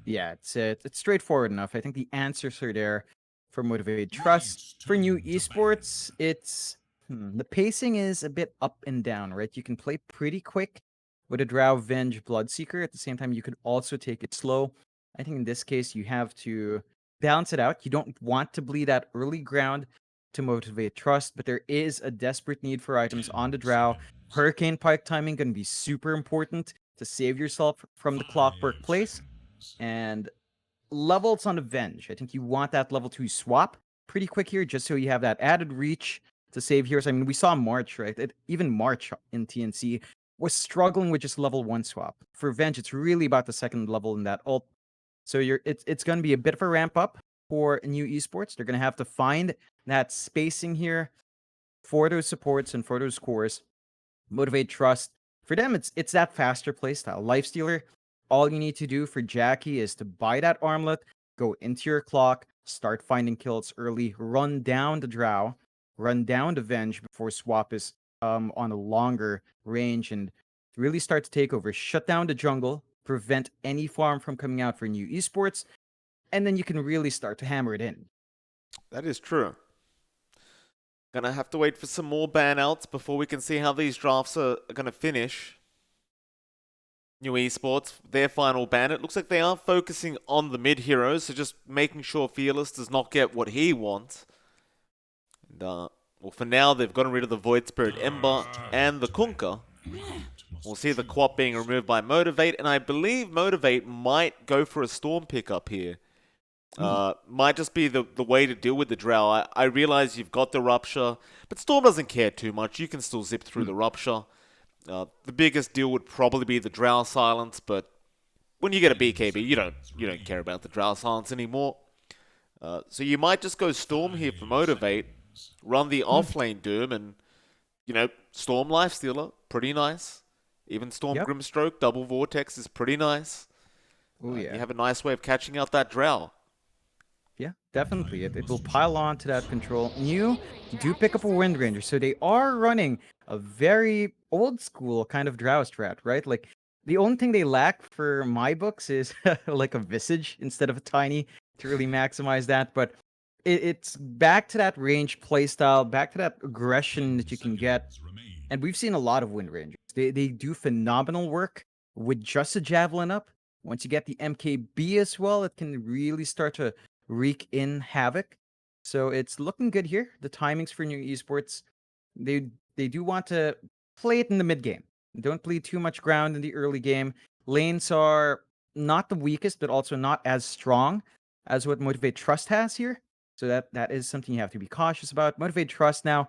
Yeah, it's straightforward enough. I think the answers are there for Motivate.Trust. For new esports, it's the pacing is a bit up and down, right? You can play pretty quick with a Drow Venge Bloodseeker. At the same time, you could also take it slow. I think in this case, you have to balance it out. You don't want to bleed that early ground to Motivate.Trust, but there is a desperate need for items on the Drow. Hurricane Pike timing going to be super important to save yourself from the clockwork place. And levels on Avenge. I think you want that level 2 swap pretty quick here, just so you have that added reach to save heroes. I mean, we saw March, right? Even March in TNC was struggling with just level 1 swap. For Venge, it's really about the second level in that ult. So it's going to be a bit of a ramp up for new esports. They're going to have to find that spacing here for those supports and for those cores. Motivate.Trust. For them, it's that faster playstyle. Lifestealer, all you need to do for Jackie is to buy that armlet, go into your clock, start finding kills early, run down the Drow, run down the Venge before swap is on a longer range, and really start to take over. Shut down the jungle, prevent any farm from coming out for new esports, and then you can really start to hammer it in. That is true. Gonna have to wait for some more ban outs before we can see how these drafts are gonna finish. New Esports, their final ban. It looks like they are focusing on the mid heroes, so just making sure Fearless does not get what he wants. And, well, for now, they've gotten rid of the Void Spirit Ember and the Kunkka. We'll see the Quap being removed by Motivate, and I believe Motivate might go for a Storm pickup here. Might just be the way to deal with the Drow. I realize you've got the Rupture, but Storm doesn't care too much. You can still zip through the Rupture. The biggest deal would probably be the Drow Silence, but when you get a BKB, you don't care about the Drow Silence anymore. So you might just go Storm here for Motivate, run the offlane Doom, and Storm Lifestealer, pretty nice. Even Storm Yep. Grimstroke, double Vortex is pretty nice. Oh yeah. You have a nice way of catching out that Drow. Yeah, definitely. It will pile on to that control. And you do pick up a Wind Ranger, so they are running a very old school kind of Drow strat, right? Like, the only thing they lack for my books is like a Visage instead of a Tiny to really maximize that. But it's back to that range playstyle, back to that aggression that you can get. And we've seen a lot of Wind Rangers. They do phenomenal work with just a Javelin up. Once you get the MKB as well, it can really start to wreak in havoc. So it's looking good here. The timings for new esports, they do want to play it in the mid game. Don't bleed too much ground in the early game. Lanes are not the weakest, but also not as strong as what Motivate.Trust has here. So that is something you have to be cautious about. Motivate.Trust now,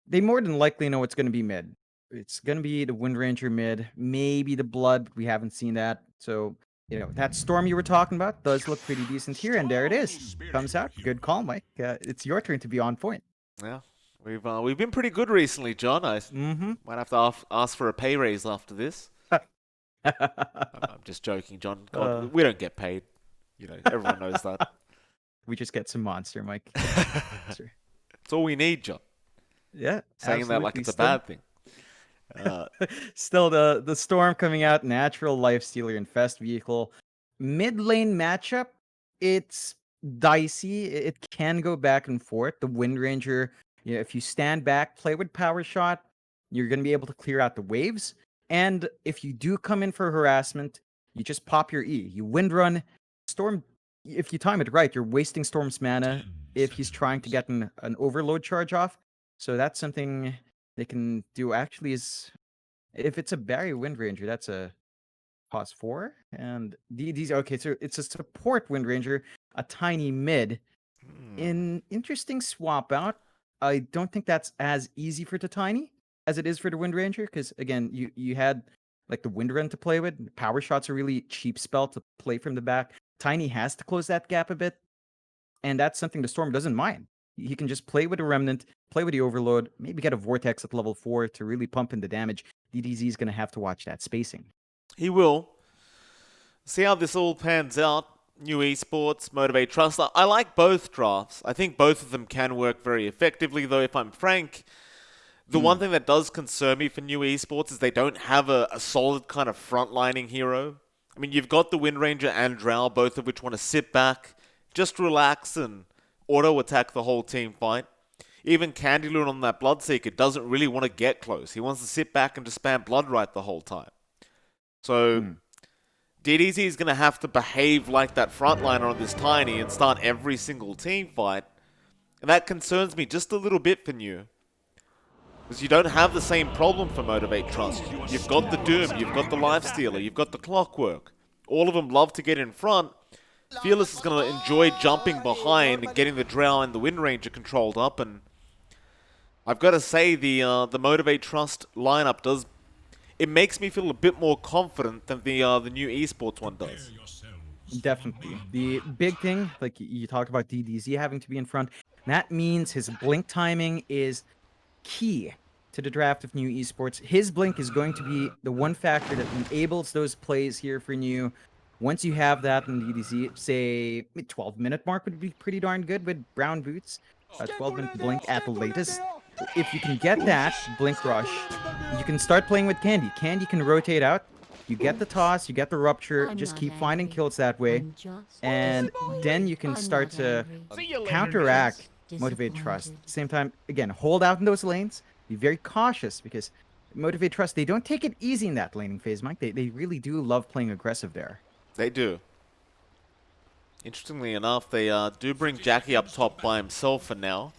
they more than likely know it's going to be mid. It's going to be the Wind Ranger mid, maybe the Blood. We haven't seen that. So, that Storm you were talking about does look pretty decent here. And there it is. Comes out. Good call, Mike. It's your turn to be on point. Yeah, we've been pretty good recently, John. I Mm-hmm. might have to ask for a pay raise after this. I'm just joking, John. God, we don't get paid. Everyone knows that. We just get some monster, Mike. It's all we need, John. Yeah, Saying that like absolutely. it's a bad thing. Still, the Storm coming out, natural Lifestealer Infest vehicle. Mid lane matchup, it's dicey. It can go back and forth. The Wind Ranger, if you stand back, play with Power Shot, you're going to be able to clear out the waves. And if you do come in for harassment, you just pop your E. You Wind Run. Storm, if you time it right, you're wasting Storm's mana if he's trying to get an overload charge off. So that's something they can do. Actually, is if it's a Barry Wind Ranger, that's a pause 4. And these okay, so it's a support Wind Ranger, a tiny mid. In interesting swap out. I don't think that's as easy for the tiny as it is for the Wind Ranger, because again, you had like the Wind Run to play with. Power Shot's a really cheap spell to play from the back. Tiny has to close that gap a bit, and that's something the Storm doesn't mind. He can just play with the Remnant, play with the Overload, maybe get a Vortex at level 4 to really pump in the damage. DDZ is going to have to watch that spacing. He will. See how this all pans out. New Esports, Motivate.Trust. I like both drafts. I think both of them can work very effectively, though, if I'm frank. The one thing that does concern me for New Esports is they don't have a solid kind of frontlining hero. I mean, you've got the Wind Ranger and Drow, both of which want to sit back, just relax and auto-attack the whole team fight. Even Candyloon on that Bloodseeker doesn't really want to get close. He wants to sit back and just spam Bloodright the whole time. So, DDZ is going to have to behave like that frontliner on this Tiny and start every single team fight. And that concerns me just a little bit for New. Because you don't have the same problem for Motivate.Trust. You've got the Doom, you've got the Lifestealer, you've got the Clockwork. All of them love to get in front. Fearless is going to enjoy jumping behind and getting the Drow and the Wind Ranger controlled up. And I've got to say, the Motivate.Trust lineup does... It makes me feel a bit more confident than the new Esports one does. Definitely. The big thing, like you talked about DDZ having to be in front, that means his blink timing is key to the draft of new Esports. His blink is going to be the one factor that enables those plays here for new. Once you have that in DDZ, say 12-minute mark would be pretty darn good with brown boots. 12-minute blink at the latest. If you can get that blink rush, you can start playing with Candy. Candy can rotate out. You get the toss, you get the rupture, just keep finding kills that way. And then you can start to counteract Motivate.Trust. At the same time, again, hold out in those lanes. Be very cautious because Motivate.Trust, they don't take it easy in that laning phase, Mike. They really do love playing aggressive there. They do. Interestingly enough, they do bring Jackie up top by himself for now.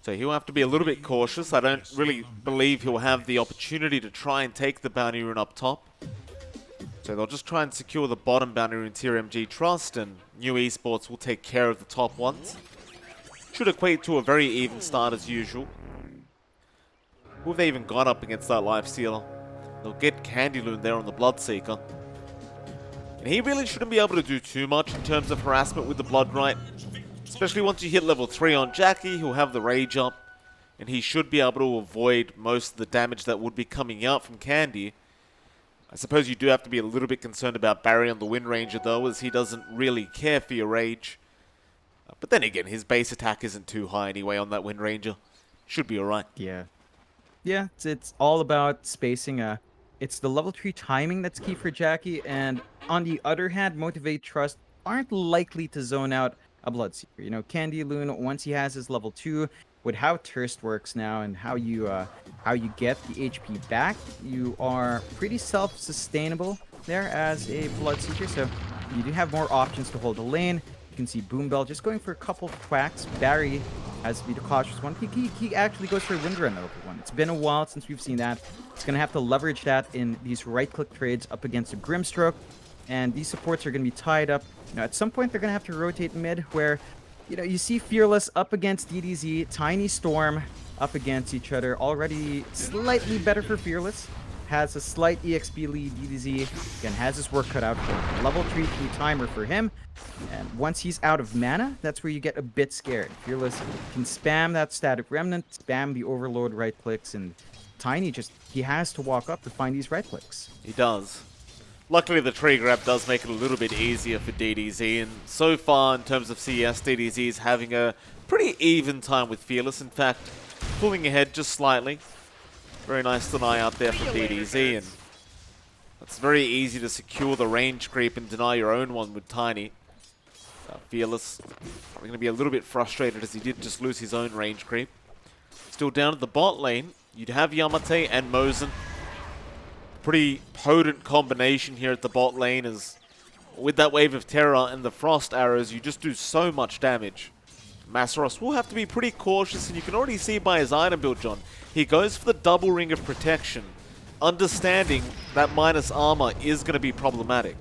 So he'll have to be a little bit cautious. I don't really believe he'll have the opportunity to try and take the bounty rune up top. So they'll just try and secure the bottom bounty rune tier MG.Trust, and new Esports will take care of the top ones. Should equate to a very even start as usual. Who have they even got up against that Lifestealer? They'll get Candyloon there on the Bloodseeker. And he really shouldn't be able to do too much in terms of harassment with the Bloodright. Especially once you hit level 3 on Jackie, he'll have the Rage up. And he should be able to avoid most of the damage that would be coming out from Candy. I suppose you do have to be a little bit concerned about Barry on the Wind Ranger though, as he doesn't really care for your Rage. But then again, his base attack isn't too high anyway on that Wind Ranger. Should be alright. Yeah. Yeah, it's all about spacing. It's the level 3 timing that's key for Jackie, and on the other hand, Motivate.Trust aren't likely to zone out a Bloodseeker. You know, Candyloon, once he has his level 2, with how Thirst works now and how you get the HP back, you are pretty self-sustainable there as a Bloodseeker, so you do have more options to hold the lane. You can see Boombell just going for a couple of quacks. Barry has to be the cautious one. He actually goes for a Wind Run level 1. It's been a while since we've seen that. He's going to have to leverage that in these right-click trades up against a Grimstroke. And these supports are going to be tied up. You know, at some point, they're going to have to rotate mid where, you know, you see Fearless up against DDZ, Tiny Storm up against each other. Already slightly better for Fearless. Has a slight EXP lead. DDZ, again, has his work cut out for him. Level 3 timer for him. And once he's out of mana, that's where you get a bit scared. Fearless can spam that Static Remnant, spam the Overload right clicks, and Tiny just, he has to walk up to find these right clicks. He does. Luckily, the tree grab does make it a little bit easier for DDZ, and so far, in terms of CS, DDZ is having a pretty even time with Fearless. In fact, pulling ahead just slightly. Very nice deny out there from DDZ, and it's very easy to secure the range creep and deny your own one with Tiny. Fearless probably going to be a little bit frustrated as he did just lose his own range creep. Still down at the bot lane, you'd have Yamate and Mosin. Pretty potent combination here at the bot lane, as with that Wave of Terror and the Frost Arrows, you just do so much damage. Masaros will have to be pretty cautious, and you can already see by his item build, John. He goes for the double ring of protection, understanding that minus armor is going to be problematic.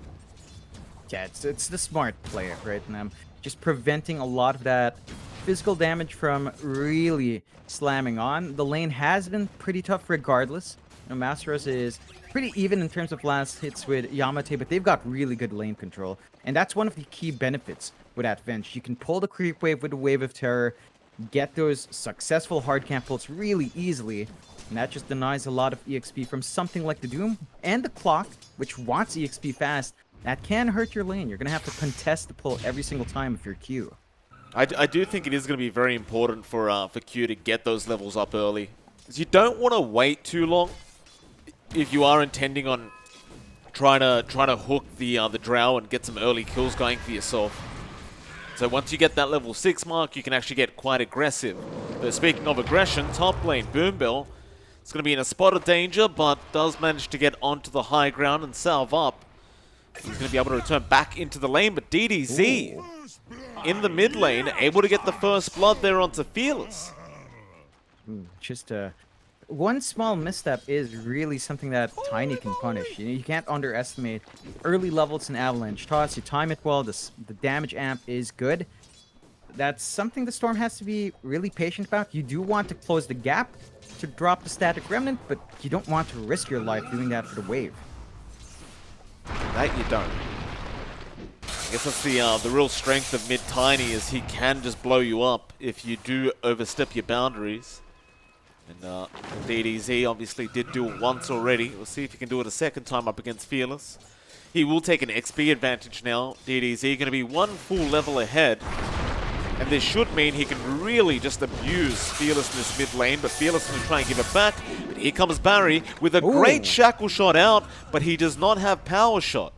Yeah, it's the smart player, right? And just preventing a lot of that physical damage from really slamming on. The lane has been pretty tough regardless. You know, Masteros is pretty even in terms of last hits with Yamate, but they've got really good lane control. And that's one of the key benefits with that Venge. You can pull the creep wave with the Wave of Terror, get those successful hard camp pulls really easily, and that just denies a lot of EXP from something like the Doom and the Clock, which wants EXP fast. That can hurt your lane. You're going to have to contest the pull every single time if you're Q. I do think it is going to be very important for Q to get those levels up early, because you don't want to wait too long if you are intending on trying to hook the Drow and get some early kills going for yourself. So once you get that level 6 mark, you can actually get quite aggressive. But speaking of aggression, top lane Boombill is going to be in a spot of danger, but does manage to get onto the high ground and salve up. He's going to be able to return back into the lane, but DDZ in the mid lane, able to get the first blood there onto Fearless. Just one small misstep is really something that Tiny can punish. You can't underestimate early levels in Avalanche Toss. You time it well, the damage amp is good. That's something the Storm has to be really patient about. You do want to close the gap to drop the static remnant, but you don't want to risk your life doing that for the wave. That you don't. I guess that's the real strength of mid Tiny, is he can just blow you up if you do overstep your boundaries. And DDZ obviously did do it once already. We'll see if he can do it a second time up against Fearless. He will take an XP advantage now. DDZ going to be one full level ahead. And this should mean he can really just abuse Fearless in this mid lane, but Fearless is going to try and give it back. But here comes Barry with a great shackle shot out, but he does not have power shot.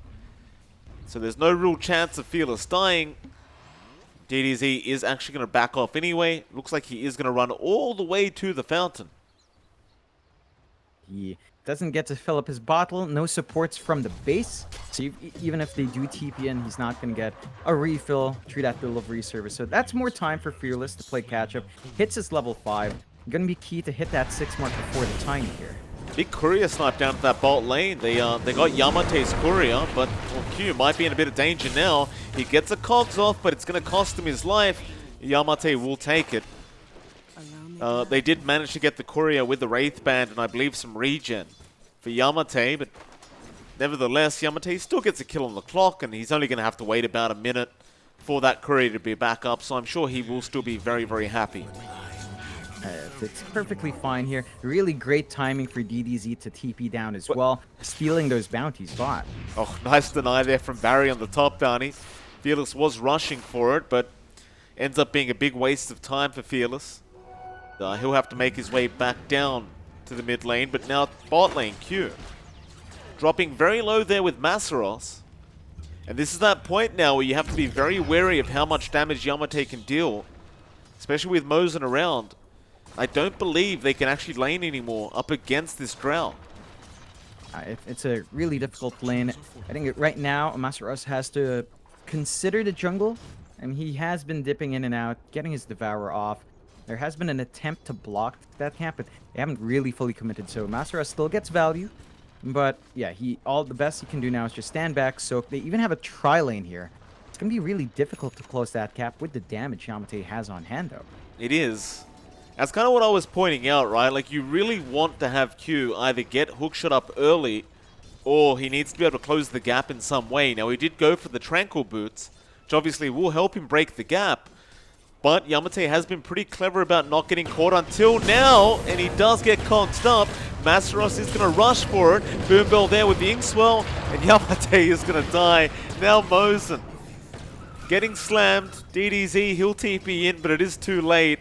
So there's no real chance of Fearless dying. DDZ is actually going to back off anyway. Looks like he is going to run all the way to the fountain. He doesn't get to fill up his bottle. No supports from the base. So even if they do TP in, he's not going to get a refill through that delivery service. So that's more time for Fearless to play catch up. Hits his level 5. Going to be key to hit that 6 mark before the Tiny here. Big courier snipe down to that bot lane. They got Yamate's courier, but Q might be in a bit of danger now. He gets a cogs off, but it's going to cost him his life. Yamate will take it. They did manage to get the courier with the Wraith Band and I believe some regen for Yamate, but nevertheless, Yamate still gets a kill on the clock, and he's only going to have to wait about a minute for that courier to be back up, so I'm sure he will still be very, very happy. It's perfectly fine here. Really great timing for DDZ to TP down as well, stealing those bounties bot. Oh, nice deny there from Barry on the top bounty. Fearless was rushing for it, but ends up being a big waste of time for Fearless. He'll have to make his way back down to the mid lane, but now bot lane Q. Dropping very low there with Masaros. And this is that point now where you have to be very wary of how much damage Yamate can deal, especially with Mosin around. I don't believe they can actually lane anymore up against this Drow. It's a really difficult lane. I think right now, Masaros has to consider the jungle. And he has been dipping in and out, getting his Devourer off. There has been an attempt to block that camp, but they haven't really fully committed. So Masaros still gets value. But yeah, all the best he can do now is just stand back, soak. They even have a tri-lane here. It's going to be really difficult to close that gap with the damage Yamate has on hand, though. It is. That's kind of what I was pointing out, right? Like, you really want to have Q either get hookshot up early, or he needs to be able to close the gap in some way. Now, he did go for the Tranquil Boots, which obviously will help him break the gap. But Yamate has been pretty clever about not getting caught until now, and he does get conked up. Masaros is going to rush for it. Boombill there with the Inkswell, and Yamate is going to die. Now Mosin getting slammed. DDZ, he'll TP in, but it is too late.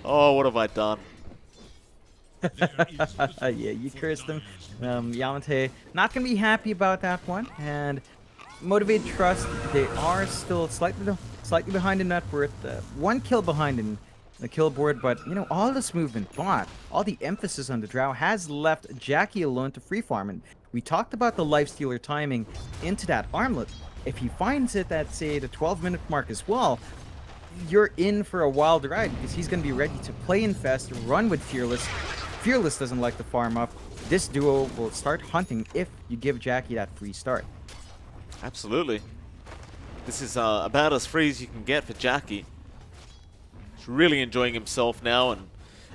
Oh, what have I done? Yeah, you cursed him. Yamate not going to be happy about that one. And Motivate.Trust, they are still slightly behind in net worth. 1 kill behind in the kill board, but you know, all this movement bot, all the emphasis on the Drow has left Jackie alone to free farm. And we talked about the Lifestealer timing into that armlet. If he finds it at, say, the 12-minute mark as well, you're in for a wild ride, because he's going to be ready to play infest, run with Fearless. Fearless doesn't like to farm up. This duo will start hunting if you give Jackie that free start. Absolutely. This is about as free as you can get for Jackie. He's really enjoying himself now, and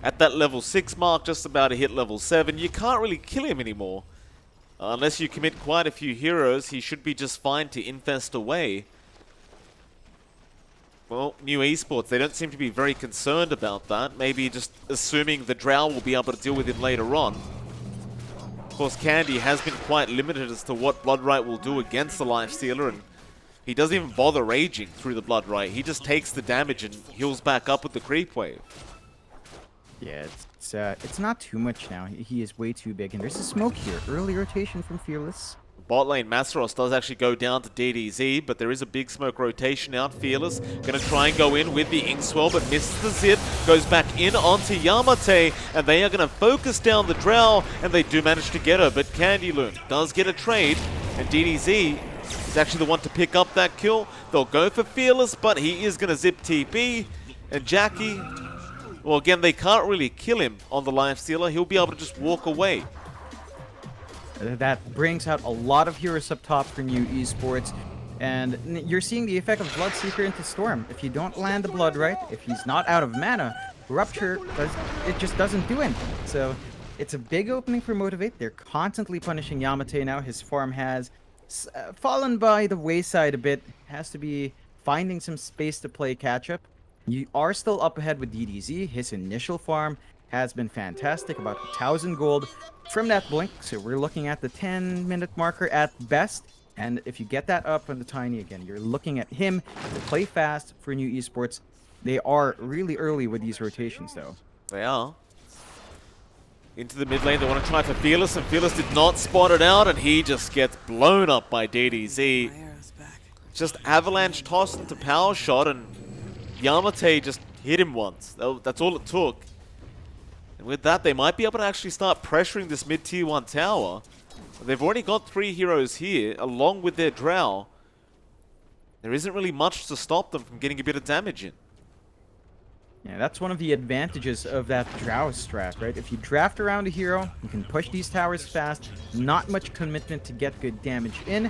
at that level 6 mark, just about to hit level 7, you can't really kill him anymore. Unless you commit quite a few heroes, he should be just fine to infest away. Well, new Esports, they don't seem to be very concerned about that. Maybe just assuming the Drow will be able to deal with him later on. Of course, Candy has been quite limited as to what Bloodright will do against the Lifestealer, and he doesn't even bother raging through the Bloodright. He just takes the damage and heals back up with the creep wave. Yeah, it's not too much now. He is way too big, and there's a smoke here. Early rotation from Fearless. Bot lane, Masaros does actually go down to DDZ, but there is a big smoke rotation out. Fearless going to try and go in with the Inkswell, but misses the zip. Goes back in onto Yamate, and they are going to focus down the Drow, and they do manage to get her, but Candyloon does get a trade, and DDZ is actually the one to pick up that kill. They'll go for Fearless, but he is going to zip TP, and Jackie, well, again, they can't really kill him on the Lifestealer. He'll be able to just walk away. That brings out a lot of heroes up top for new Esports. And you're seeing the effect of Bloodseeker into Storm. If you don't land the blood right, if he's not out of mana, Rupture, it just doesn't do anything. So it's a big opening for Motivate. They're constantly punishing Yamate now. His farm has fallen by the wayside a bit. Has to be finding some space to play catch-up. You are still up ahead with DDZ. His initial farm has been fantastic, about 1,000 gold from that blink. So we're looking at the 10-minute marker at best. And if you get that up on the Tiny again, you're looking at him to play fast for new Esports. They are really early with these rotations, though. They are. Into the mid lane, they want to try for Fearless, and Fearless did not spot it out, and he just gets blown up by DDZ. Just avalanche toss into power shot, and Yamate just hit him once. That's all it took. And with that, they might be able to actually start pressuring this mid-tier 1 tower. They've already got 3 heroes here, along with their Drow. There isn't really much to stop them from getting a bit of damage in. Yeah, that's one of the advantages of that Drow strat, right? If you draft around a hero, you can push these towers fast. Not much commitment to get good damage in.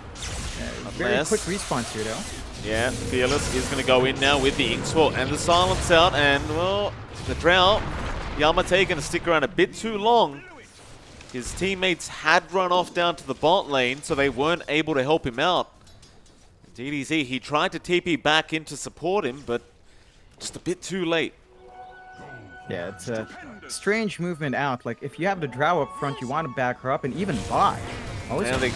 Very quick response here, though. Yeah, Fearless is going to go in now with the Inkswell and the Silence out. And, well, the Drow, Yamate going to stick around a bit too long. His teammates had run off down to the bot lane, so they weren't able to help him out. DDZ, he tried to TP back in to support him, but just a bit too late. Yeah, it's a strange movement out. Like, if you have the Drow up front, you want to back her up and even buy. Now they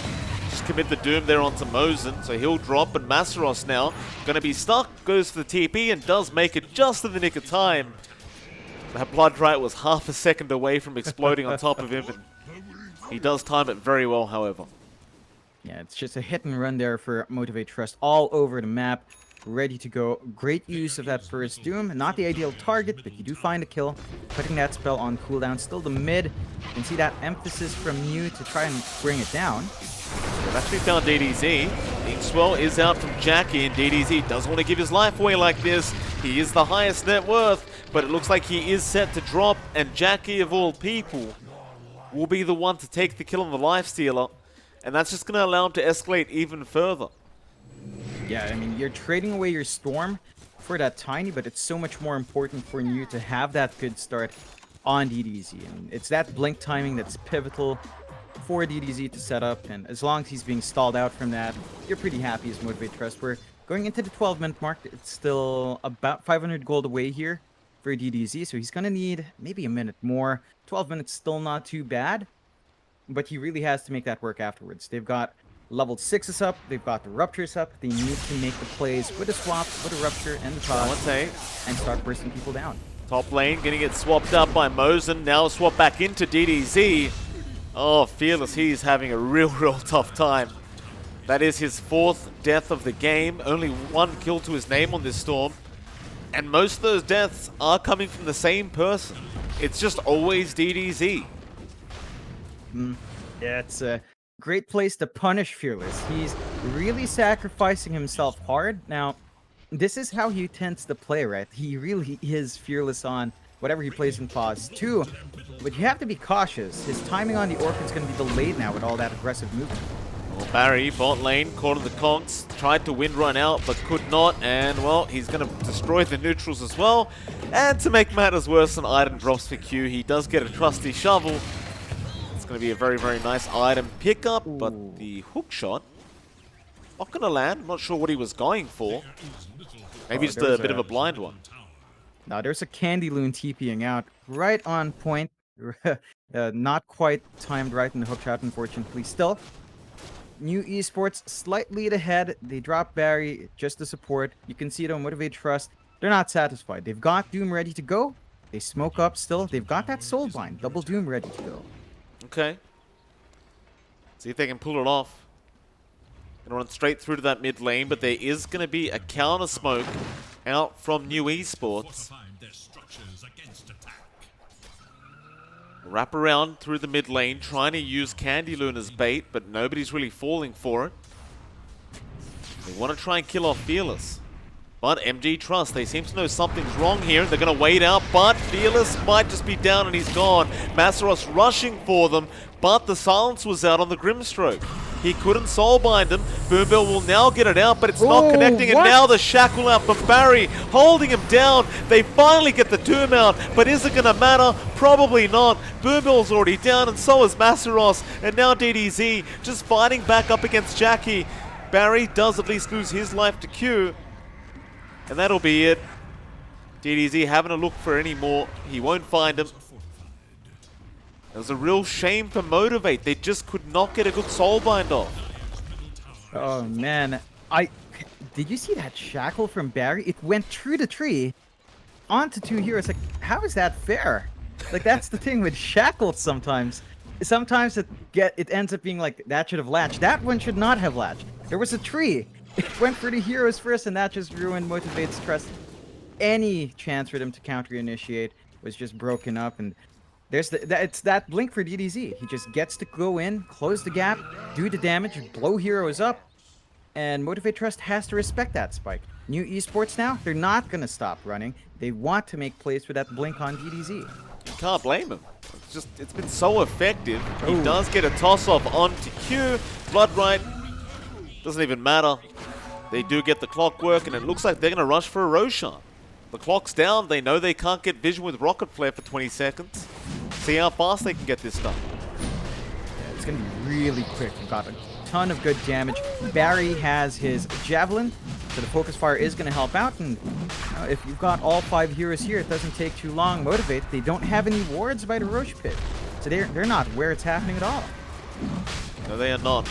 just commit the Doom there onto Mosin, so he'll drop, and Masaros now going to be stuck, goes for the TP, and does make it just in the nick of time. That Blood Right was half a second away from exploding on top of him, and he does time it very well, however. Yeah, it's just a hit and run there for Motivate.Trust all over the map. Ready to go. Great use of that first Doom. Not the ideal target, but you do find a kill. Putting that spell on cooldown. Still the mid. You can see that emphasis from you to try and bring it down. They've actually found DDZ. Inkswell is out from Jackie, and DDZ doesn't want to give his life away like this. He is the highest net worth, but it looks like he is set to drop, and Jackie, of all people, will be the one to take the kill on the Lifestealer, and that's just going to allow him to escalate even further. Yeah, I mean, you're trading away your Storm for that Tiny, but it's so much more important for you to have that good start on DDZ. And it's that blink timing that's pivotal for DDZ to set up, and as long as he's being stalled out from that, you're pretty happy as Motivate.Trust. We're going into the 12-minute mark. It's still about 500 gold away here for DDZ, so he's going to need maybe a minute more. 12 minutes still not too bad, but he really has to make that work afterwards. They've got level 6s up, they've got the Ruptures up. They need to make the plays with a swap, with a Rupture, and the toss, and start bursting people down. Top lane gonna get swapped up by Mosin, now swap back into DDZ. Oh, Fearless, he's having a real tough time. That is his 4th death of the game, only 1 kill to his name on this Storm. And most of those deaths are coming from the same person. It's just always DDZ. Yeah, it's a great place to punish Fearless. He's really sacrificing himself hard. Now, this is how he tends to play, right? He really is Fearless on whatever he plays in pause 2. But you have to be cautious. His timing on the Orc is going to be delayed now with all that aggressive movement. Well, Barry, bot lane, caught in the conks, tried to wind run out, but could not, and, well, he's going to destroy the neutrals as well. And to make matters worse, an item drops for Q. He does get a trusty shovel. It's going to be a very nice item pickup, but the hook shot, not going to land. I'm not sure what he was going for. Maybe just a bit of a blind one. Now, there's a Candyloon TPing out right on point. Not quite timed right in the hook shot, unfortunately. Still, new Esports slightly ahead. They drop Barry just to support. You can see it on Motivate.Trust. They're not satisfied. They've got Doom ready to go. They smoke up still. They've got that Soulbind, double Doom ready to go. Okay. See if they can pull it off. Gonna run straight through to that mid lane, but there is gonna be a counter smoke out from New Esports. Wrap around through the mid lane, trying to use Candy Loon as bait, but nobody's really falling for it. They want to try and kill off Fearless. But MG.Trust, they seem to know something's wrong here, and they're going to wait out, but Fearless might just be down and he's gone. Masaros rushing for them, but the silence was out on the Grimstroke. He couldn't soulbind him. Boombill will now get it out, but it's not connecting, and now the shackle out from Barry, holding him down. They finally get the Doom out, but is it going to matter? Probably not. Boombill's already down, and so is Masaros, and now DDZ just fighting back up against Jackie. Barry does at least lose his life to Q. And that'll be it. DDZ having a look for any more. He won't find him. It was a real shame for Motivate. They just could not get a good soulbind off. Oh man, did you see that shackle from Barry? It went through the tree onto two heroes. Like, how is that fair? Like, that's the thing with shackles sometimes. Sometimes it ends up being like, that should have latched. That one should not have latched. There was a tree. It went for the heroes first, and that just ruined Motivate's trust. Any chance for them to counter-initiate was just broken up, and it's that blink for DDZ. He just gets to go in, close the gap, do the damage, blow heroes up, and Motivate.Trust has to respect that spike. New Esports now, they're not going to stop running. They want to make plays for that blink on DDZ. You can't blame him. It's been so effective. He does get a toss-off onto Q. Bloodright doesn't even matter. They do get the clockwork, and it looks like they're going to rush for a Roshan. The clock's down. They know they can't get vision with Rocket Flare for 20 seconds. See how fast they can get this done. Yeah, it's going to be really quick. We've got a ton of good damage. Barry has his Javelin, so the Focus Fire is going to help out. And if you've got all 5 heroes here, it doesn't take too long. Motivate, they don't have any wards by the Roche Pit. So they're not where it's happening at all. No, they are not.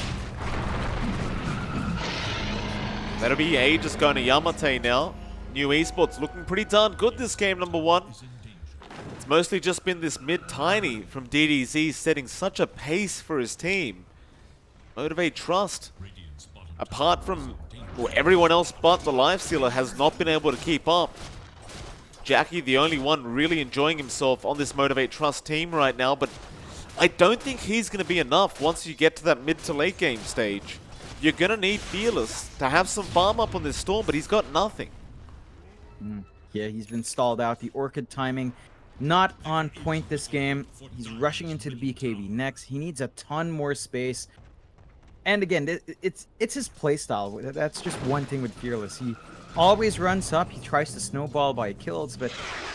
That'll be Aegis going to Yamate now. New Esports looking pretty darn good this game, number 1. It's mostly just been this mid-tiny from DDZ setting such a pace for his team. Motivate.Trust, apart from everyone else but the Lifestealer, has not been able to keep up. Jackie, the only one really enjoying himself on this Motivate.Trust team right now, but I don't think he's going to be enough once you get to that mid to late game stage. You're going to need Fearless to have some farm up on this Storm, but he's got nothing. Yeah, he's been stalled out. The Orchid timing not on point this game. He's rushing into the BKB next. He needs a ton more space. And again, it's his playstyle. That's just one thing with Fearless. He always runs up. He tries to snowball by kills, but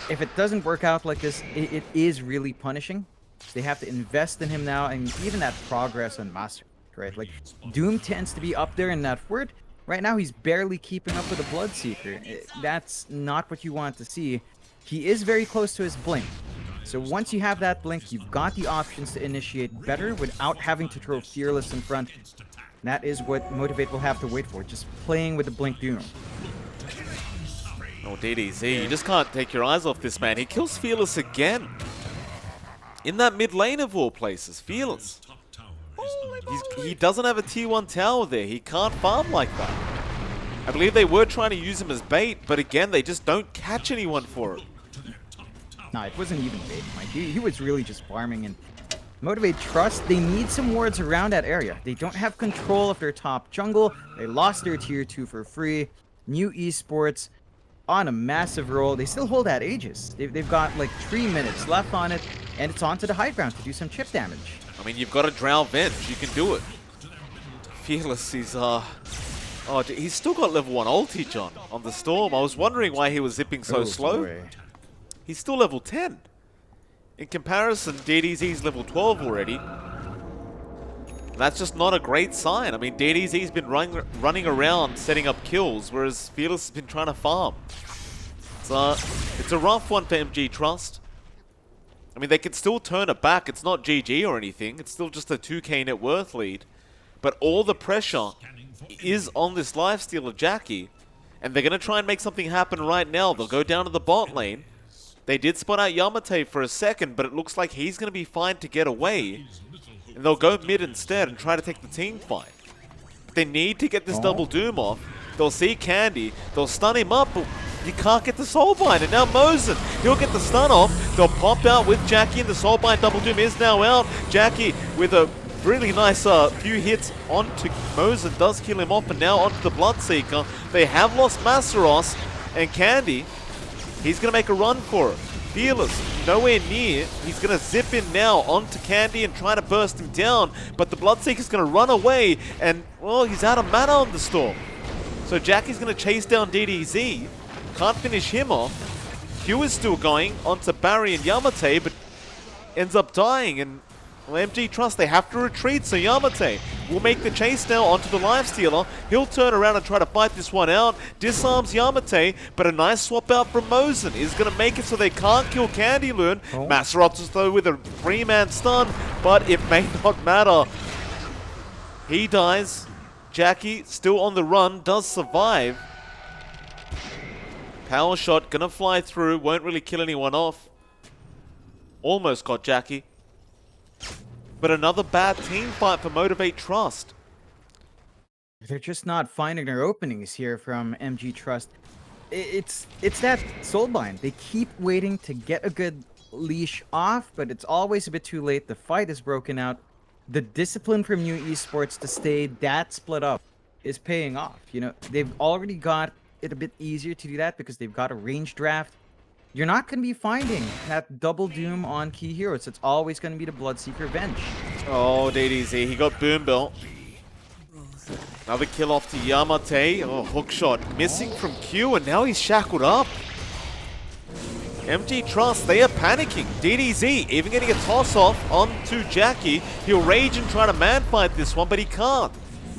if it doesn't work out like this, it is really punishing. They have to invest in him now, and even that progress on Master. Right, like Doom tends to be up there in that word. Right now, he's barely keeping up with the Bloodseeker. That's not what you want to see. He is very close to his blink. So once you have that blink, you've got the options to initiate better without having to throw Fearless in front. That is what Motivate will have to wait for, just playing with the blink Doom. Oh, DDZ, you just can't take your eyes off this man. He kills Fearless again. In that mid lane of all places, Fearless. He doesn't have a tier 1 tower there. He can't farm like that. I believe they were trying to use him as bait, but again, they just don't catch anyone for it. No, it wasn't even bait, Mike. He was really just farming. And Motivate.Trust, they need some wards around that area. They don't have control of their top jungle. They lost their tier 2 for free. New Esports on a massive roll. They still hold that Aegis. They've got like 3 minutes left on it, and it's onto the high ground to do some chip damage. I mean, you've got a Drow Venge. You can do it. Fearless is, oh, he's still got level 1 ulti, John, on the Storm. I was wondering why he was zipping so slow. Boy. He's still level 10. In comparison, DDZ's level 12 already. That's just not a great sign. I mean, DDZ's been running around setting up kills, whereas Fearless has been trying to farm. So, it's a rough one for MG.Trust. I mean, they can still turn it back. It's not GG or anything. It's still just a 2k net worth lead. But all the pressure is on this lifestealer, Jackie. And they're going to try and make something happen right now. They'll go down to the bot lane. They did spot out Yamate for a second, but it looks like he's going to be fine to get away. And they'll go mid instead and try to take the team fight. They need to get this double doom off. They'll see Candy. They'll stun him up, but you can't get the Soulbind. And now Mosin, he'll get the stun off. They'll pop out with Jackie, and the Soulbind double doom is now out. Jackie with a really nice few hits onto Mosin, does kill him off, and now onto the Bloodseeker. They have lost Masaros, and Candy, he's going to make a run for it. Fearless, nowhere near. He's going to zip in now onto Candy and try to burst him down, but the Bloodseeker's going to run away, and, well, he's out of mana on the Storm. So Jackie's going to chase down DDZ. Can't finish him off. Q is still going onto Barry and Yamate, but ends up dying, and well, MG.Trust, they have to retreat, so Yamate will make the chase now onto the Lifestealer. He'll turn around and try to fight this one out. Disarms Yamate, but a nice swap out from Mosin is going to make it so they can't kill Candy Loon. Masaros though with a 3-man stun, but it may not matter. He dies. Jackie still on the run, does survive. Power shot, gonna fly through, won't really kill anyone off. Almost got Jackie. But another bad team fight for Motivate.Trust. They're just not finding their openings here from MG.Trust. It's that Soulbind. They keep waiting to get a good leash off, but it's always a bit too late. The fight is broken out. The discipline from new esports to stay that split up is paying off. You know, they've already got it a bit easier to do that because they've got a range draft. You're not going to be finding that double doom on key heroes. It's always going to be the Bloodseeker Venge. Oh, DDZ, he got Boom Bill. Another kill off to Yamate. Oh, hook shot missing from Q, and now he's shackled up. MG.Trust, they are panicking. DDZ even getting a toss off onto Jackie. He'll rage and try to man fight this one, but he can't.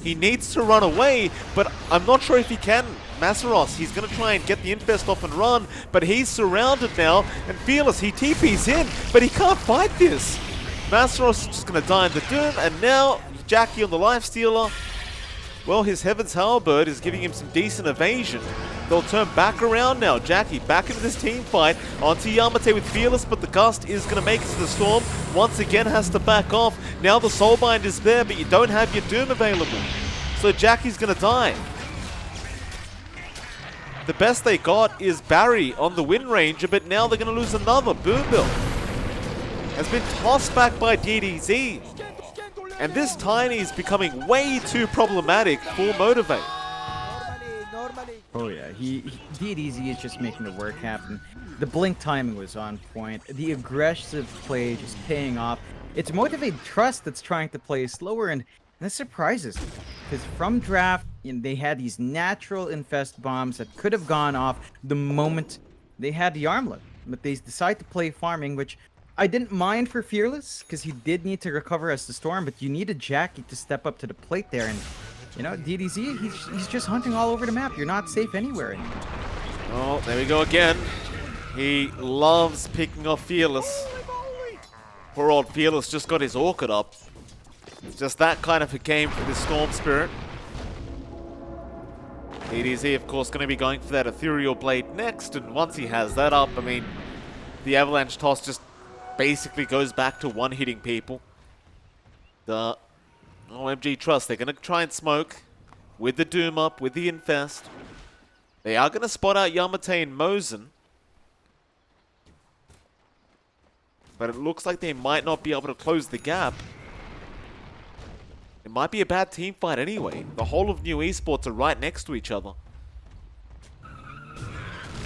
He needs to run away, but I'm not sure if he can. Masaros, he's going to try and get the infest off and run, but he's surrounded now, and Fearless, he TP's in, but he can't fight this. Masaros is just going to die in the Doom, and now Jackie on the Lifestealer. Well, his Heaven's Halberd is giving him some decent evasion. They'll turn back around now. Jackie back into this team fight onto Yamate with Fearless, but the Gust is going to make it to the Storm. Once again has to back off. Now the Soulbind is there, but you don't have your Doom available. So Jackie's going to die. The best they got is Barry on the Wind Ranger, but now they're going to lose another. Boom Bill has been tossed back by DDZ. And this Tiny is becoming way too problematic for Motivate. Oh yeah, DDZ is just making the work happen. The blink timing was on point. The aggressive play just paying off. It's Motivate.Trust that's trying to play slower, and that surprises me. Because from draft, they had these natural infest bombs that could have gone off the moment they had the armlet. But they decide to play farming, which I didn't mind for Fearless, because he did need to recover as the Storm, but you needed Jackie to step up to the plate there, and you know, DDZ, he's just hunting all over the map. You're not safe anywhere anymore. Oh, there we go again. He loves picking off Fearless. Poor old Fearless just got his Orchid up. It's just that kind of a game for this Storm Spirit. DDZ, of course, going to be going for that Ethereal Blade next, and once he has that up, I mean, the Avalanche Toss just basically goes back to one-hitting people. MG.Trust, they're going to try and smoke with the Doom up, with the Infest. They are going to spot out Yamate and Mosin. But it looks like they might not be able to close the gap. It might be a bad team fight anyway. The whole of new esports are right next to each other.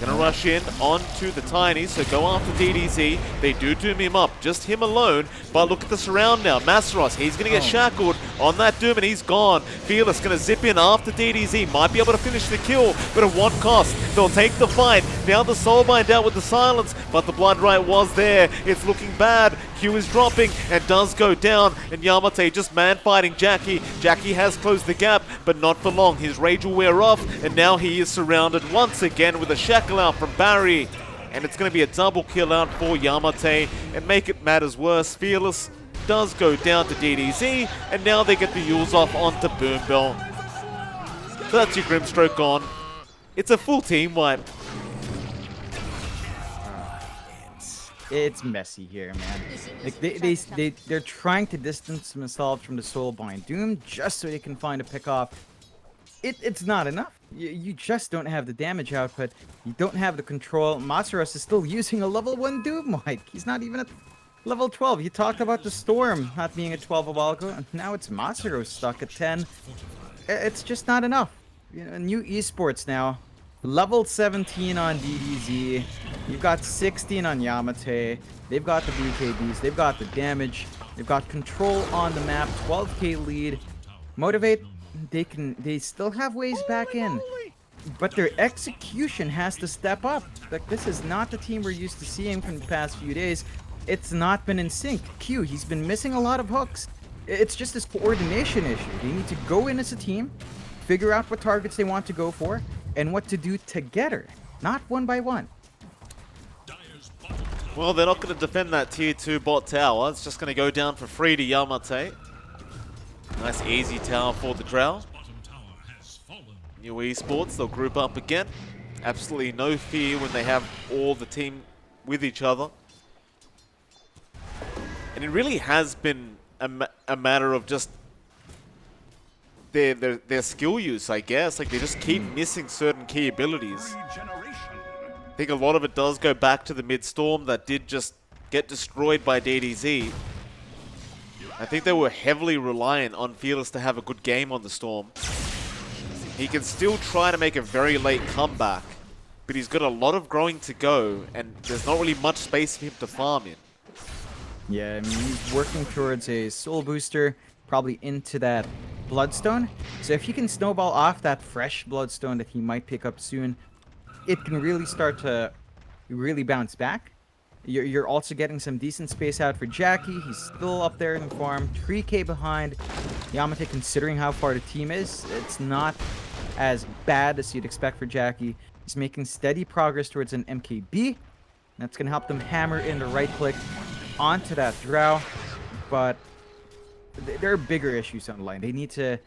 Gonna rush in onto the Tiny, so go after DDZ. They do doom him up, just him alone. But look at the surround now. Masaros, he's gonna get shackled on that Doom and he's gone. Fearless gonna zip in after DDZ. Might be able to finish the kill, but at what cost? They'll take the fight. Now the Soulbind out with the silence, but the Blood Right was there. It's looking bad. Q is dropping and does go down, and Yamate just man-fighting Jackie. Jackie has closed the gap, but not for long. His rage will wear off, and now he is surrounded once again with a shackle out from Barry. And it's going to be a double kill out for Yamate, and make it matters worse, Fearless does go down to DDZ, and now they get the Yules off onto Boom Bill. So that's your Grimstroke gone. It's a full team wipe. it's messy here, man. Like they're trying to distance themselves from the Soulbind Doom just so they can find a pick off. It's not enough. You just don't have the damage output. You don't have the control. Masaros is still using a level 1 Doom, Mike. He's not even at level 12. You talked about the Storm not being at 12 a while ago, and now it's Masaros stuck at 10. It's just not enough. You know, new esports now. Level 17 on DDZ. You've got 16 on Yamate. They've got the BKBs. They've got the damage. They've got control on the map. 12k lead. Motivate, they still have ways back in. But their execution has to step up. Like, this is not the team we're used to seeing from the past few days. It's not been in sync. Q, he's been missing a lot of hooks. It's just this coordination issue. They need to go in as a team, figure out what targets they want to go for, and what to do together, not one by one. Well, they're not going to defend that tier 2 bot tower. It's just going to go down for free to Yamate. Nice easy tower for the Drow. New Esports, they'll group up again. Absolutely no fear when they have all the team with each other. And it really has been a matter of just their skill use, I guess. Like, they just keep missing certain key abilities. I think a lot of it does go back to the mid-storm that did just get destroyed by DDZ. I think they were heavily reliant on Fearless to have a good game on the Storm. He can still try to make a very late comeback, but he's got a lot of growing to go, and there's not really much space for him to farm in. Yeah, I mean, he's working towards a soul booster, probably into that bloodstone. So if he can snowball off that fresh bloodstone that he might pick up soon, it can really start to really bounce back. You're also getting some decent space out for Jackie. He's still up there in the farm, 3k behind. Yamate, considering how far the team is, it's not as bad as you'd expect for Jackie. He's making steady progress towards an MKB. That's going to help them hammer in the right click onto that Drow. But there are bigger issues on the line. They need to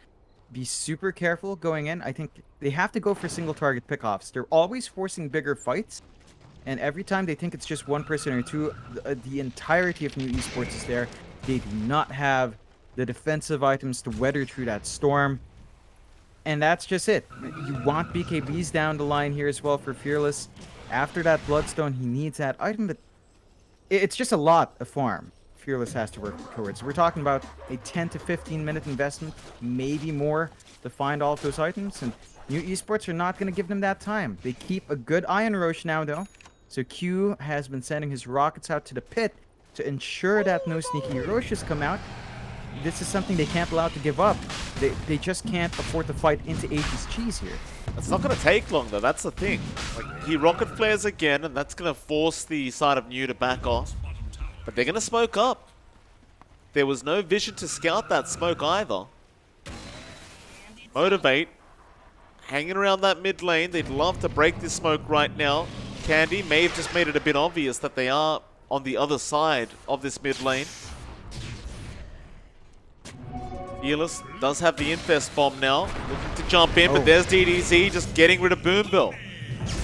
be super careful going in. I think they have to go for single target pickoffs. They're always forcing bigger fights. And every time they think it's just one person or two, the entirety of New Esports is there. They do not have the defensive items to weather through that storm. And that's just it. You want BKBs down the line here as well for Fearless. After that Bloodstone, he needs that item, but it's just a lot of farm Fearless has to work towards. We're talking about a 10 to 15 minute investment, maybe more, to find all of those items. And New Esports are not going to give them that time. They keep a good eye on Roche now, though. So Q has been sending his rockets out to the pit to ensure that no sneaky Roches come out. This is something they can't allow to give up. They just can't afford to fight into 80's cheese here. It's not going to take long, though. That's the thing. Like, he rocket flares again, and that's going to force the side of New to back off. But they're going to smoke up. There was no vision to scout that smoke either. Motivate, hanging around that mid lane. They'd love to break this smoke right now. Candy may have just made it a bit obvious that they are on the other side of this mid lane. Fearless does have the Infest Bomb now, looking to jump in, but there's DDZ just getting rid of Boombill.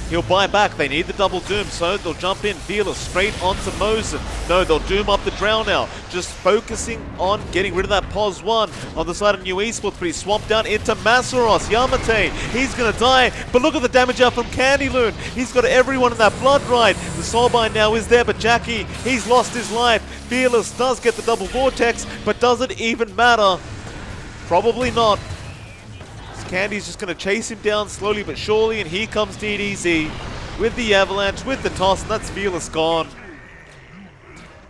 He'll buy back, they need the double Doom, so they'll jump in. Fearless straight onto Mosin. No, they'll Doom up the Drow now, just focusing on getting rid of that Pos 1 on the side of New Esports, but he's swamped down into Masaros. Yamate, he's gonna die, but look at the damage out from Candyloon. He's got everyone in that Blood Ride. The Soulbind now is there, but Jackie, he's lost his life. Fearless does get the double Vortex, but does it even matter? Probably not. Candy's just going to chase him down slowly but surely, and here comes DDZ with the Avalanche, with the toss, and that's Fearless gone.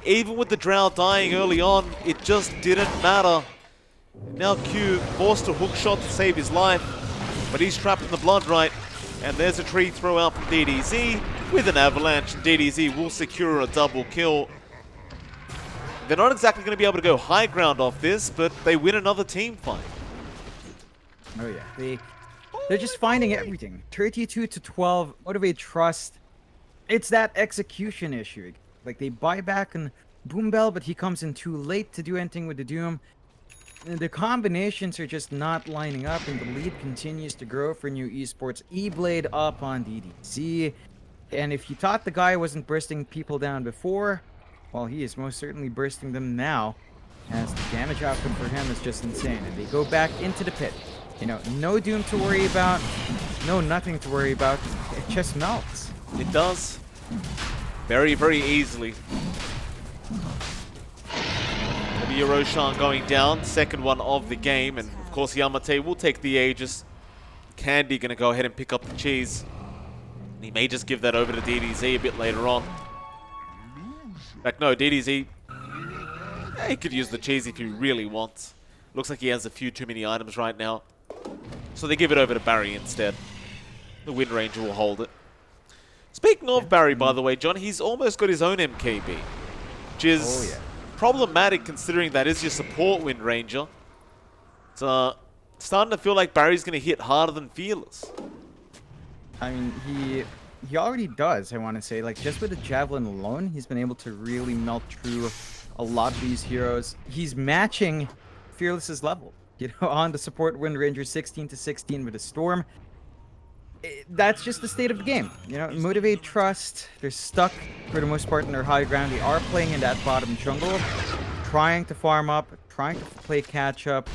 Even with the Drow dying early on, it just didn't matter. Now Q forced a hook shot to save his life, but he's trapped in the Blood Right, and there's a tree throw out from DDZ with an Avalanche, and DDZ will secure a double kill. They're not exactly going to be able to go high ground off this, but they win another team fight. Oh yeah, they're just finding everything. 32 to 12, Motivate.Trust. It's that execution issue. Like, they buy back on Boombell, but he comes in too late to do anything with the Doom. And the combinations are just not lining up, and the lead continues to grow for New Esports. E-Blade up on DDZ. And if you thought the guy wasn't bursting people down before, well, he is most certainly bursting them now, as the damage output for him is just insane. And they go back into the pit. You know, no Doom to worry about, no nothing to worry about. It just melts. It does. Very, very easily. The Roshan going down, second one of the game, and of course Yamate will take the Aegis. Candy gonna go ahead and pick up the cheese. He may just give that over to DDZ a bit later on. In fact, no, DDZ, he could use the cheese if he really wants. Looks like he has a few too many items right now. So they give it over to Barry instead. The Wind Ranger will hold it. Speaking of Barry, by the way, John, he's almost got his own MKB, which is problematic considering that is your support Wind Ranger. It's starting to feel like Barry's going to hit harder than Fearless. I mean, he already does, I want to say. Like, just with the Javelin alone, he's been able to really melt through a lot of these heroes. He's matching Fearless's level, you know, on the support Wind Ranger 16 to 16 with a Storm. That's just the state of the game. You know, Motivate.Trust, they're stuck for the most part in their high ground. They are playing in that bottom jungle, trying to farm up, trying to play catch up,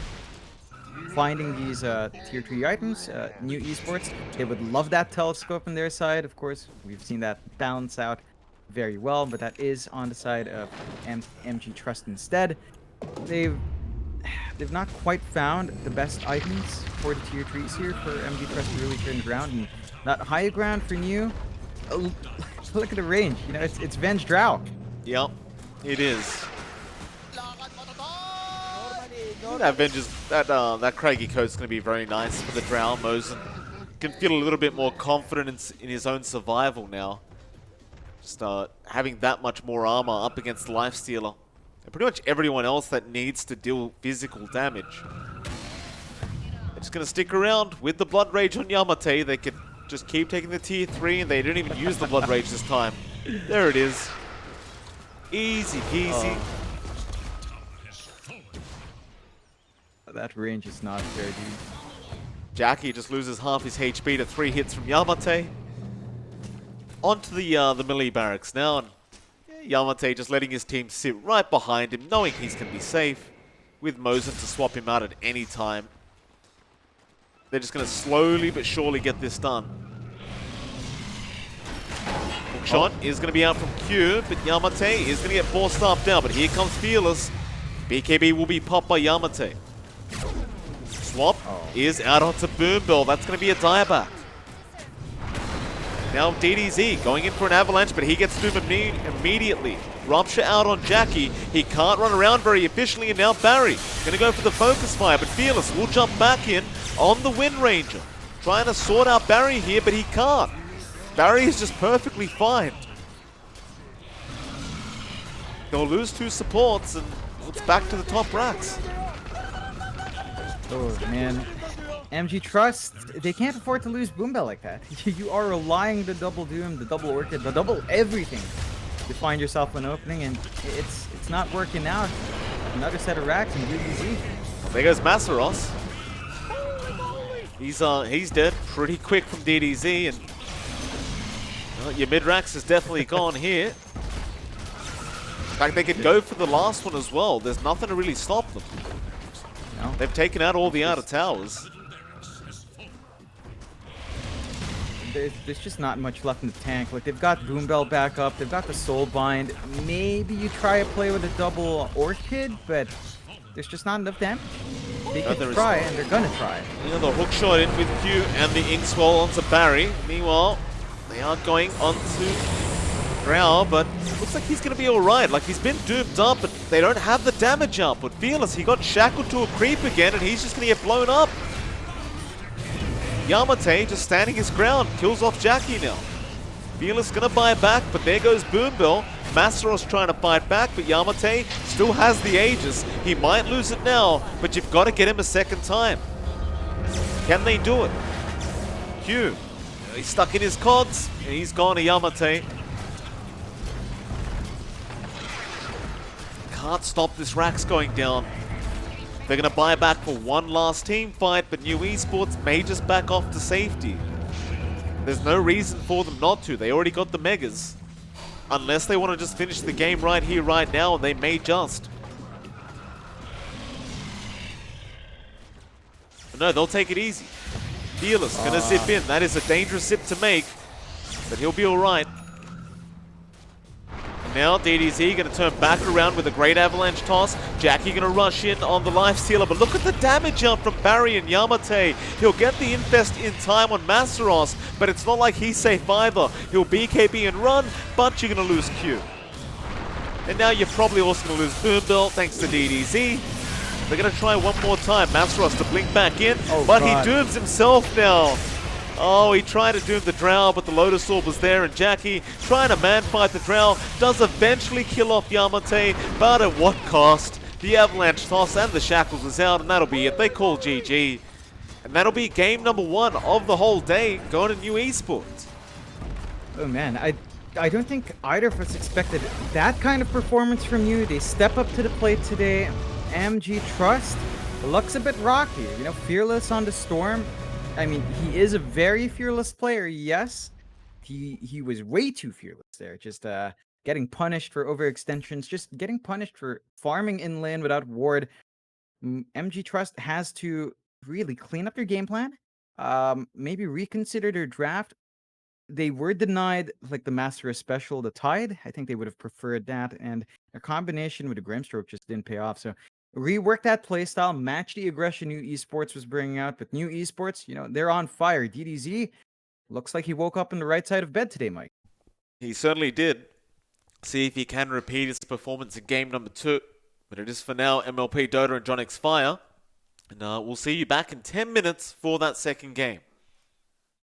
finding these tier 3 items. New Esports, they would love that telescope on their side. Of course, we've seen that balance out very well, but that is on the side of MG.Trust instead. They've not quite found the best items for the tier 3s here for MG.Trust to really turn ground. And that high ground for New, look at the range. You know, it's Venge Drow. Yep, it is. That Venge's, that Craigie coat's going to be very nice for the Drow. Mosin can feel a little bit more confident in his own survival now. Just having that much more armor up against Lifestealer. And pretty much everyone else that needs to deal physical damage. They're just going to stick around with the Blood Rage on Yamate. They could just keep taking the tier 3 and they didn't even use the Blood Rage this time. There it is. Easy peasy. That range is not fair, dude. Jackie just loses half his HP to 3 hits from Yamate. Onto the melee barracks now. And Yamate just letting his team sit right behind him, knowing he's going to be safe, with Mosin to swap him out at any time. They're just going to slowly but surely get this done. Hookshot is going to be out from Q, but Yamate is going to get forced up now. But here comes Fearless. BKB will be popped by Yamate. Swap is out onto Boombell. That's going to be a dieback. Now DDZ going in for an avalanche, but he gets Doom immediately. Rupture out on Jackie. He can't run around very efficiently, and now Barry going to go for the focus fire, but Fearless will jump back in on the Wind Ranger. Trying to sort out Barry here, but he can't. Barry is just perfectly fine. They'll lose 2 supports, and it's back to the top racks. Oh, man. MG.Trust, they can't afford to lose Boombell like that. You are relying the double Doom, the double Orchid, the double everything to find yourself an opening, and it's not working out. Another set of racks and DDZ. There goes Masaros. He's dead pretty quick from DDZ, and well, your mid-racks is definitely gone here. In fact, they could go for the last one as well. There's nothing to really stop them. No. They've taken out all the outer towers. There's just not much left in the tank. Like, they've got Boombell back up, they've got the Soulbind. Maybe you try a play with a double Orchid, but there's just not enough damage. They can try, and they're gonna try. You know, the hook shot in with Q and the Inkswell onto Barry. Meanwhile, they are going onto Drow, but looks like he's gonna be alright. Like, he's been doomed up, but they don't have the damage output. Fearless, he got shackled to a creep again, and he's just gonna get blown up. Yamate just standing his ground, kills off Jackie now. Fearless gonna buy back, but there goes Boombell. Masaros trying to fight back, but Yamate still has the Aegis. He might lose it now, but you've got to get him a second time. Can they do it? Q, he's stuck in his cods, and he's gone to Yamate. Can't stop this Rax going down. They're going to buy back for one last team fight, but New Esports may just back off to safety. There's no reason for them not to. They already got the Megas. Unless they want to just finish the game right here, right now, and they may just. But no, they'll take it easy. Fearless, gonna zip in. That is a dangerous zip to make, but he'll be alright. Now DDZ going to turn back around with a great avalanche toss. Jackie going to rush in on the life stealer, but look at the damage jump from Barry and Yamate. He'll get the infest in time on Masteros, but it's not like he's safe either. He'll BKB and run, but you're going to lose Q. And now you're probably also going to lose Boom Belt thanks to DDZ. They're going to try one more time. Masteros to blink back in, but he dooms himself now. Oh, he tried to doom the Drow, but the Lotus Orb was there, and Jackie, trying to man-fight the Drow, does eventually kill off Yamate, but at what cost? The Avalanche toss and the Shackles is out, and that'll be it. They call GG. And that'll be game number 1 of the whole day, going to New Esports. Oh man, I don't think either of us expected that kind of performance from you. They step up to the plate today. MG.Trust looks a bit rocky, you know, fearless on the storm. I mean, he is a very fearless player, yes. He was way too fearless there. Just getting punished for overextensions, just getting punished for farming in lane without ward. MG.Trust has to really clean up their game plan. Maybe reconsider their draft. They were denied like the Master Special, the Tide. I think they would have preferred that, and a combination with the Grimstroke just didn't pay off. So rework that playstyle, match the aggression New Esports was bringing out. But New Esports, you know, they're on fire. DDZ looks like he woke up on the right side of bed today, Mike. He certainly did. See if he can repeat his performance in game number 2. But it is for now MLP Dota and JohnXFire. And we'll see you back in 10 minutes for that second game.